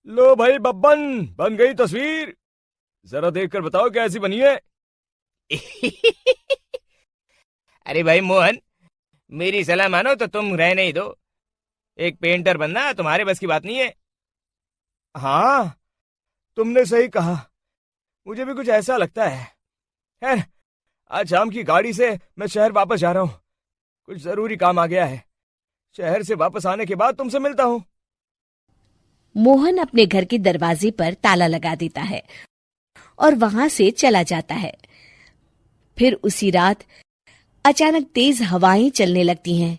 लो भाई बब्बन, बन गई तस्वीर। जरा देखकर बताओ कैसी बनी है। अरे भाई मोहन, मेरी सलाह मानो तो तुम रहने ही दो। एक पेंटर बनना तुम्हारे बस की बात नहीं है। हाँ, तुमने सही कहा। मुझे भी कुछ ऐसा लगता है। खैर, आज शाम की गाड़ी से मैं शहर वापस जा रहा हूँ। कुछ जरूरी काम आ गया है। शहर से वापस आने के बाद तुमसे मिलता हूँ। मोहन अपने घर के दरवाजे पर ताला लगा देता है और वहां से चला जाता है। फिर उसी रात अचानक तेज हवाएं चलने लगती हैं।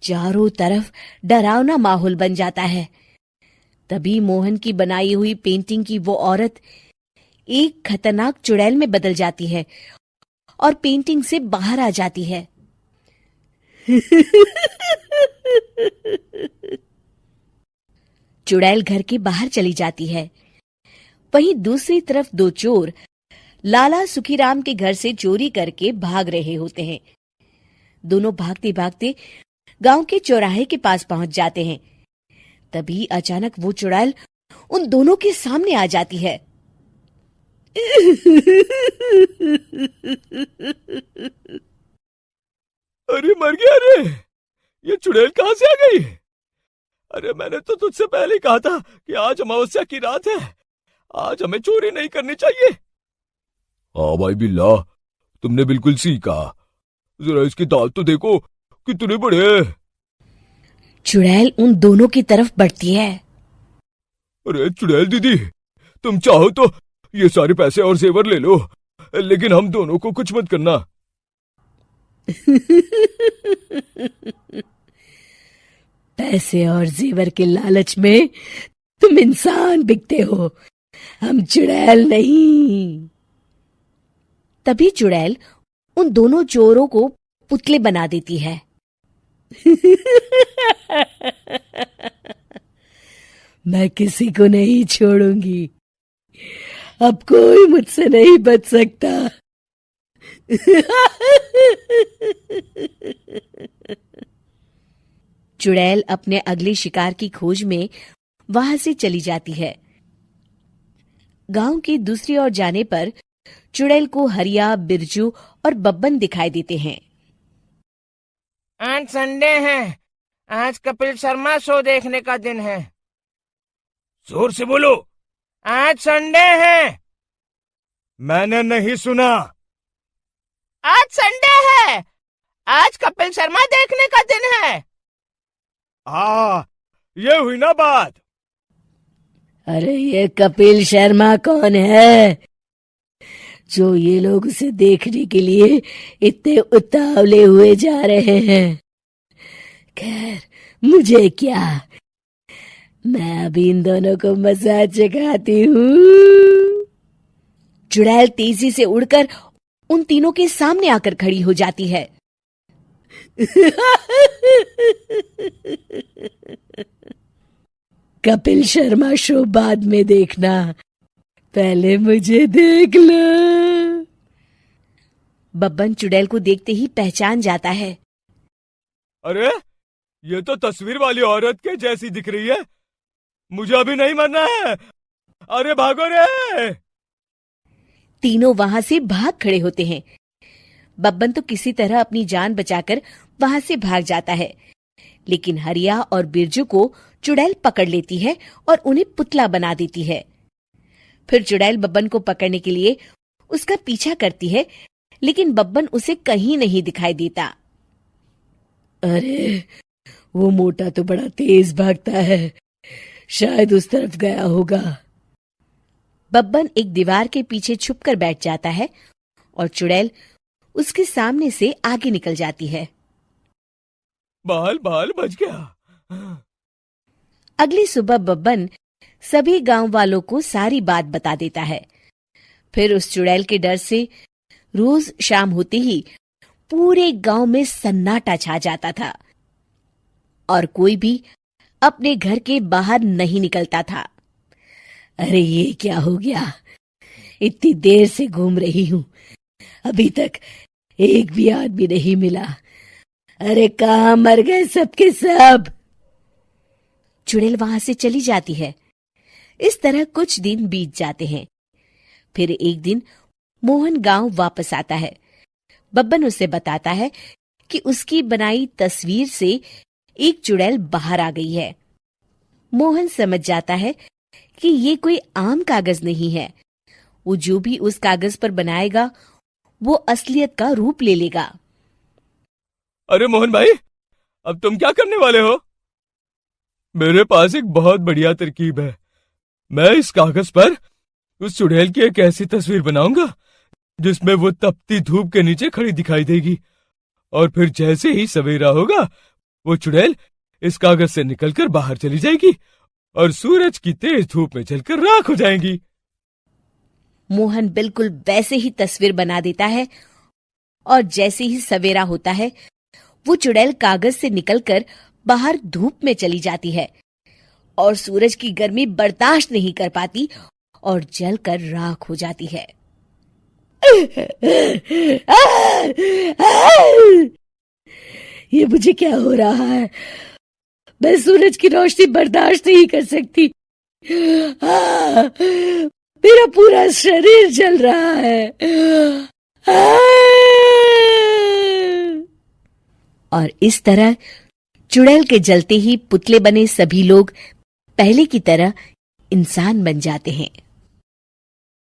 चारों तरफ डरावना माहौल बन जाता है। तभी मोहन की बनाई हुई पेंटिंग की वो औरत एक खतरनाक चुड़ैल में बदल जाती है और पेंटिंग से बाहर आ जाती है। चुड़ैल घर के बाहर चली जाती है। वहीं दूसरी तरफ दो चोर लाला सुखीराम के घर से चोरी करके भाग रहे होते हैं। दोनों भागते भागते गांव के चौराहे के पास पहुंच जाते हैं। तभी अचानक वो चुड़ैल उन दोनों के सामने आ जाती है। अरे मर गया रे! ये चुड़ैल कहाँ से आ गई? अरे मैंने तो तुझसे पहले ही कहा था कि आज अमावस्या की रात है। आज हमें चोरी नहीं करनी चाहिए। हाँ भाई बिल्ला, तुमने बिल्कुल सही कहा। जरा इसके दांत तो देखो, कितने बड़े हैं। चुड़ैल उन दोनों की तरफ बढ़ती है। अरे चुड़ैल दीदी, तुम चाहो तो ये सारे पैसे और जेवर ले लो, लेकिन हम दोनों को कुछ मत करना। पैसे और जेवर के लालच में तुम इंसान बिकते हो, हम चुड़ैल नहीं। तभी चुड़ैल उन दोनों चोरों को पुतले बना देती है। मैं किसी को नहीं छोड़ूंगी। अब कोई मुझसे नहीं बच सकता। चुड़ैल अपने अगले शिकार की खोज में वहां से चली जाती है। गांव की दूसरी ओर जाने पर चुड़ैल को हरिया, बिरजू और बब्बन दिखाई देते हैं। आज संडे है, आज कपिल शर्मा शो देखने का दिन है। जोर से बोलो। आज संडे है। मैंने नहीं सुना। आज संडे है। आज कपिल शर्मा देखने का दिन है। हाँ, ये हुई ना बात। अरे ये कपिल शर्मा कौन है जो ये लोग उसे देखने के लिए इतने उतावले हुए जा रहे हैं? खैर, मुझे क्या, मैं अभी इन दोनों को मसाज चखाती हूँ। चुड़ैल तेजी से उड़कर उन तीनों के सामने आकर खड़ी हो जाती है। कपिल शर्मा शो बाद में देखना, पहले मुझे देख लो। बब्बन चुड़ैल को देखते ही पहचान जाता है। अरे ये तो तस्वीर वाली औरत के जैसी दिख रही है। मुझे अभी नहीं मरना है। अरे भागो रे! तीनों वहां से भाग खड़े होते हैं। बब्बन तो किसी तरह अपनी जान बचाकर वहां से भाग जाता है, लेकिन हरिया और बिरजू को चुड़ैल पकड़ लेती है और उन्हें पुतला बना देती है। फिर चुड़ैल बब्बन को पकड़ने के लिए उसका पीछा करती है, लेकिन बब्बन उसे कहीं नहीं दिखाई देता। अरे वो मोटा तो बड़ा तेज भागता है, शायद उस तरफ गया होगा। बब्बन एक दीवार के पीछे छुपकर बैठ जाता है और चुड़ैल उसके सामने से आगे निकल जाती है। बाल बाल बच गया। अगली सुबह बब्बन सभी गांव वालों को सारी बात बता देता है। फिर उस चुड़ैल के डर से रोज शाम होते ही पूरे गांव में सन्नाटा छा जाता था और कोई भी अपने घर के बाहर नहीं निकलता था। अरे ये क्या हो गया? इतनी देर से घूम रही हूं, अभी तक एक भी आदमी नहीं मिला। अरे कहाँ मर गए सबके सब? चुड़ैल वहां से चली जाती है। इस तरह कुछ दिन बीत जाते हैं। फिर एक दिन मोहन गांव वापस आता है। बब्बन उसे बताता है कि उसकी बनाई तस्वीर से एक चुड़ैल बाहर आ गई है। मोहन समझ जाता है कि ये कोई आम कागज नहीं है। वो जो भी उस कागज पर बनाएगा वो असलियत का रूप ले लेगा। अरे मोहन भाई, अब तुम क्या करने वाले हो? मेरे पास एक बहुत बढ़िया तरकीब है। मैं इस कागज पर उस चुड़ैल की एक ऐसी तस्वीर बनाऊंगा जिसमें वो तपती धूप के नीचे खड़ी दिखाई देगी, और फिर जैसे ही सवेरा होगा वो चुड़ैल इस कागज से निकलकर बाहर चली जाएगी और सूरज की तेज धूप में जलकर राख हो जाएंगी। मोहन बिल्कुल वैसे ही तस्वीर बना देता है और जैसे ही सवेरा होता है वो चुड़ैल कागज से निकलकर बाहर धूप में चली जाती है और सूरज की गर्मी बर्दाश्त नहीं कर पाती और जलकर राख हो जाती है। ये मुझे क्या हो रहा है? मैं सूरज की रोशनी बर्दाश्त नहीं कर सकती। मेरा पूरा शरीर जल रहा है। और इस तरह चुड़ैल के जलते ही पुतले बने सभी लोग पहले की तरह इंसान बन जाते हैं।